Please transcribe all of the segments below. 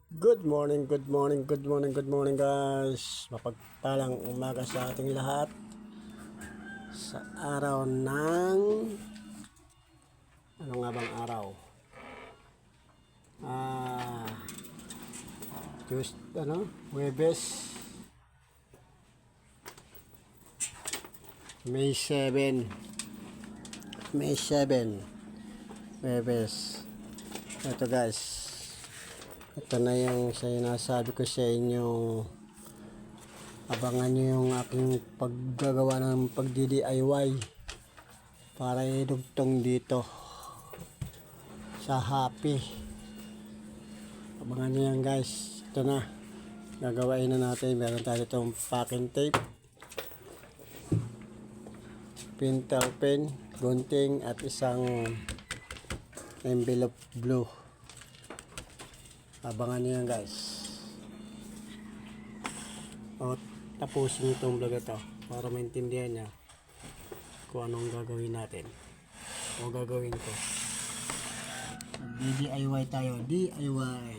Good morning, good morning, good morning, good morning guys. Mapagpalang umaga sa ating lahat sa araw ng ano nga bang araw? Tuesday, Huwebes, May 7. May 7. Huwebes. Ito guys. Ito na yung sinasabi ko sa inyo. Abangan nyo yung aking paggagawa ng pagdi-DIY para idugtong dito sa Happy. Abangan nyo yan guys. Ito na. Gagawain na natin. Meron tayo itong packing tape, pintel pen, gunting at isang envelope blue. Abangan nyo yan guys. O, tapusin itong vlog ito para maintindihan niya kung anong gagawin natin o gagawin ko. DIY tayo, DIY.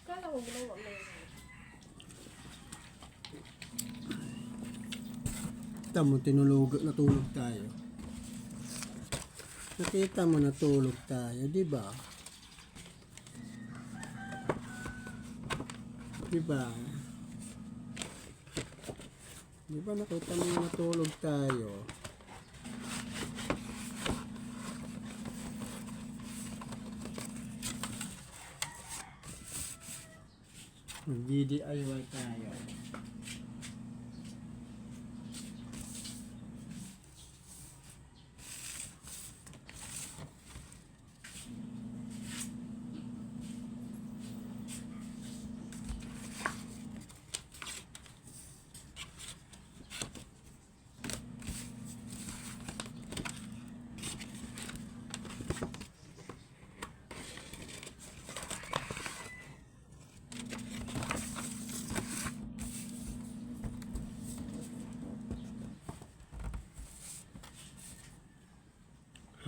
Kala ko ginawa mo yun. Kita mo, natulog tayo. Nakita mo, natulog tayo, di ba? Di ba? Di ba nakita mo, natulog tayo? Mag-DIY tayo.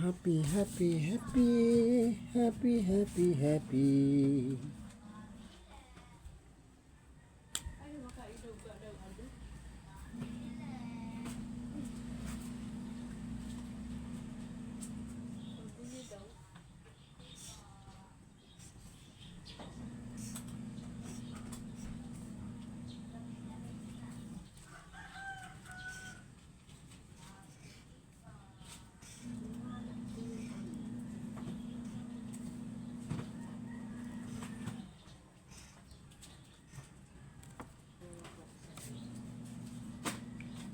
Happy, happy, happy, happy, happy, happy. Ay, makaidog ka daw ano? Pagdili daw.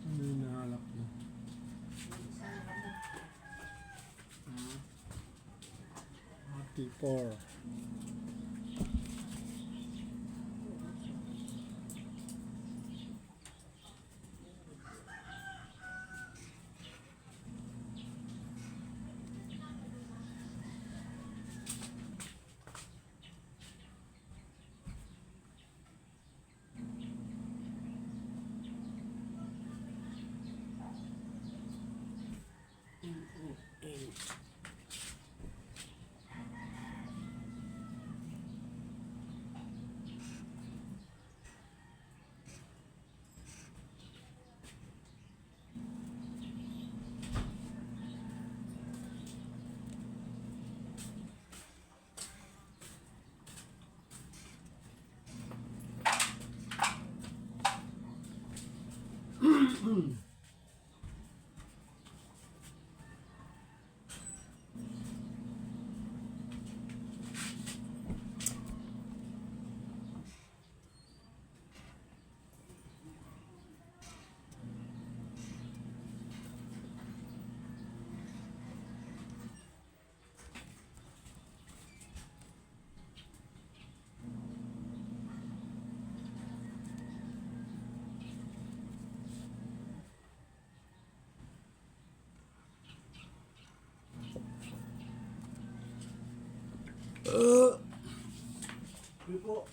Ano yung nahalap mo? Happy 4. Po.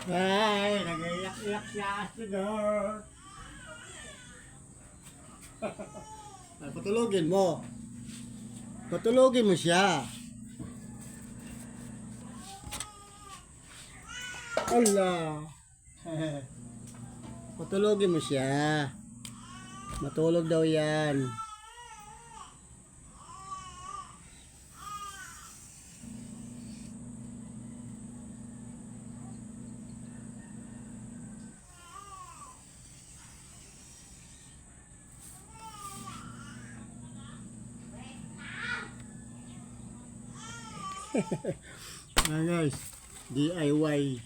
Ay, nag-iyak-iyak si Ashley girl. Ay, patulogin mo. Patulogin mo siya. Allah. Patulogin mo siya. Matulog daw yan. Guys, DIY.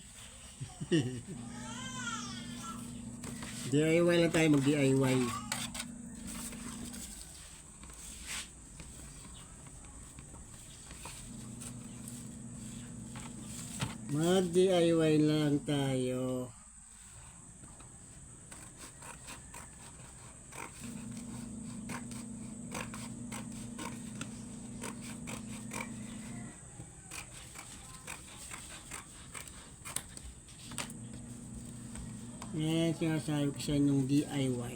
DIY lang tayo, mag-DIY. Mag-DIY lang tayo. Yan, sinasabi ko sa inyong DIY.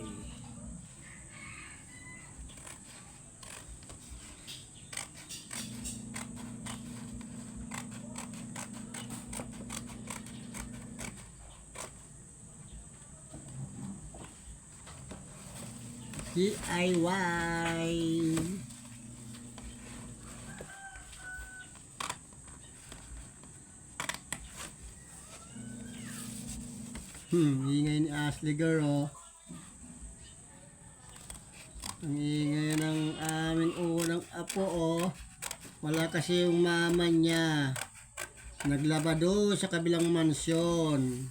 DIY. Ingay ni Ashley girl, oh. Ang ingay ng aming unang apo, oh. Wala kasi yung mama niya. Naglaba doon sa kabilang mansyon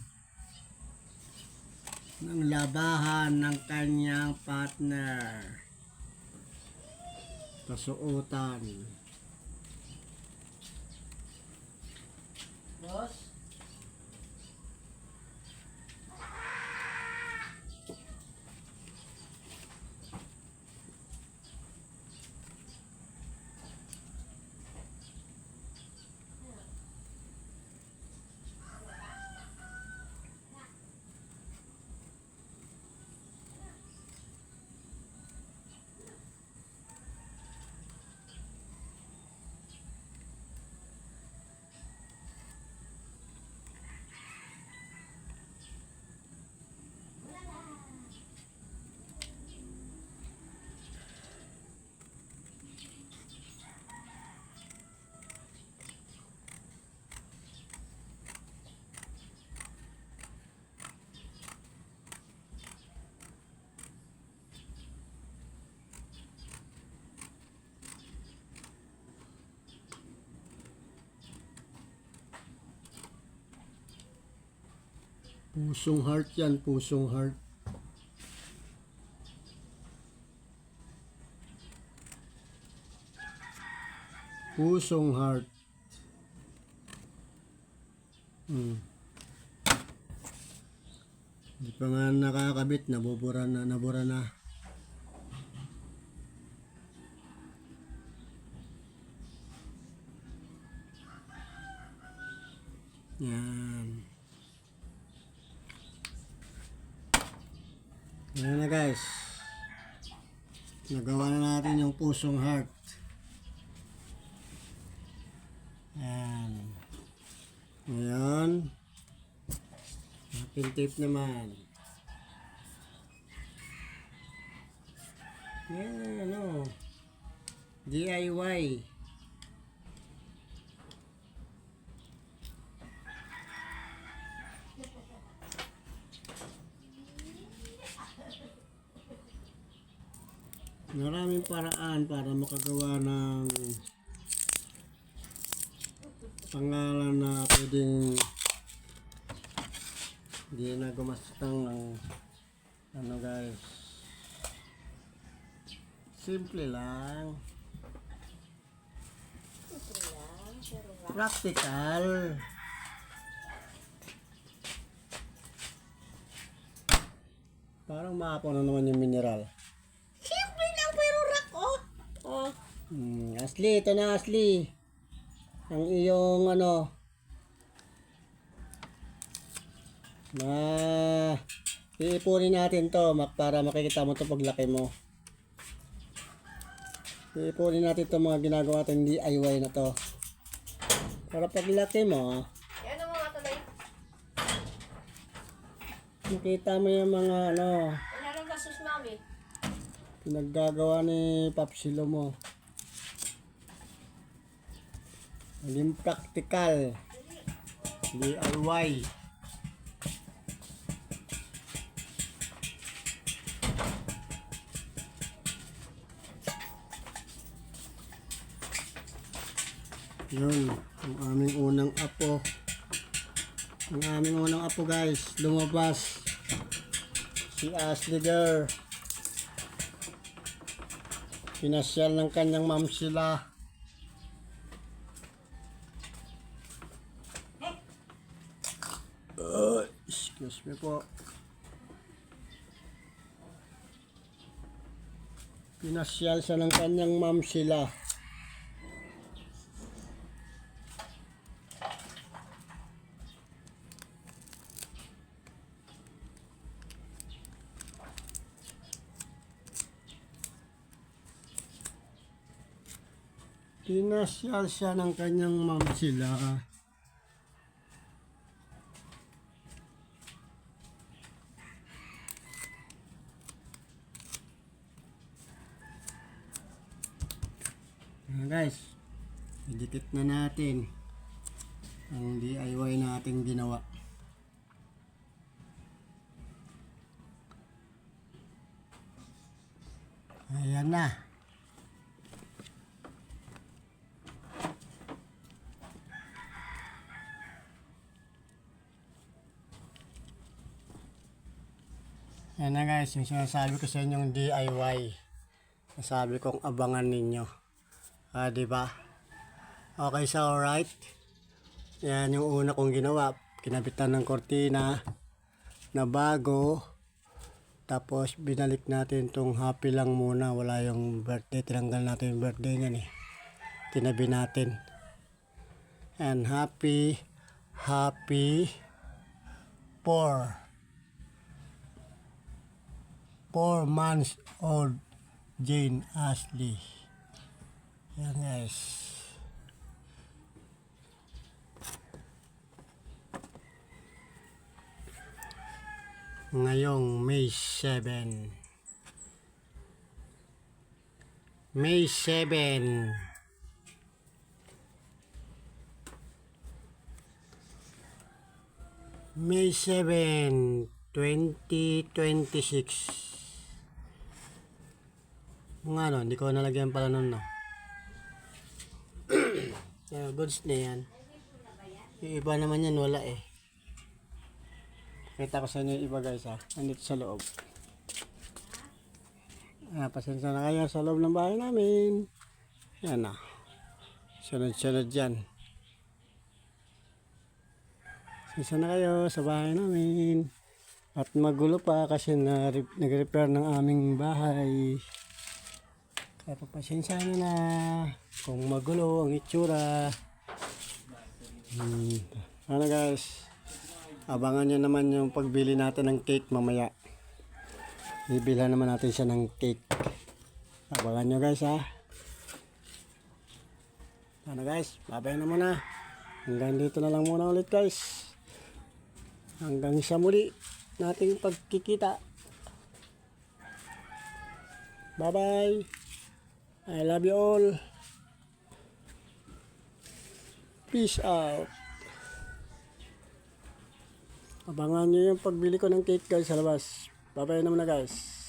ng labahan ng kanyang partner. Kasuotan. Boss? Pusong heart yan, pusong heart. Pusong heart. Hindi pa nga nakakabit, nabubura na, nabura na. Yan. Yan na guys. Nagawa na natin yung pusong heart. Yan. Ngayon, pin tape naman. Yan, ano. DIY. Maraming paraan para makagawa ng pangalan na pwedeng hindi na gumastang ng ano guys. Simple lang. Simple lang, pero rock. Practical. Parang maapaw na naman yung mineral. Simple lang, pero rock, oh. Oh. Asli, ito na Asli. Ang iyong ano na iipunin natin to para makikita mo to paglaki mo. Iipunin natin to mga ginagawa natin DIY na to. Para paglaki mo, Yan ang mga tuloy. makita mo yung mga ano Wala nang gastos, mami. pinaggagawa ni Papsilo mo. Maging practical. DIY. Yun, ang aming unang apo. Ang aming unang apo guys, lumabas. Si Ashley girl. Pinasyal ng kanyang ma'am sila. Excuse me po. Pinasyal siya ng kanyang ma'am sila. Pinasyal siya ng kanyang ma'am sila. Guys, idikit na natin ang DIY nating ginawa. Ayan na. Ayan na guys, yung sinasabi ko sa inyong DIY. Nasabi kong abangan ninyo. Diba? Okay sa alright? Yan yung una kong ginawa. Kinabitan ng kortina na bago. Tapos binalik natin tong happy lang muna. Wala yung birthday. Tinanggal natin yung birthday niyan eh. Tinabi natin. And happy 4 months old Jane Ashley. Yan guys. Ngayong May 7. May 7. May 7, 2026. Nga no, hindi ko nalagyan pala nun no. Goods na yan. Yung iba naman yan wala eh. Kita ko sa inyo yung iba guys ha. Nandito sa loob. Pasensya na kayo sa loob ng bahay namin. Yan na. Sunod-sunod yan. Pasensya na kayo sa bahay namin. At magulo pa kasi nag-repair ng aming bahay. Kaya pasensya na kung magulo ang itsura. Ano guys, abangan nyo naman yung pagbili natin ng cake mamaya. Bibilhan naman natin siya ng cake. Abangan nyo guys ha. Ano guys, babay na muna. Hanggang dito na lang muna ulit guys. Hanggang sa muli nating pagkikita. Bye bye. I love you all. Peace out. Abangan nyo yung pagbili ko ng cake guys sa labas. Bye bye na muna guys.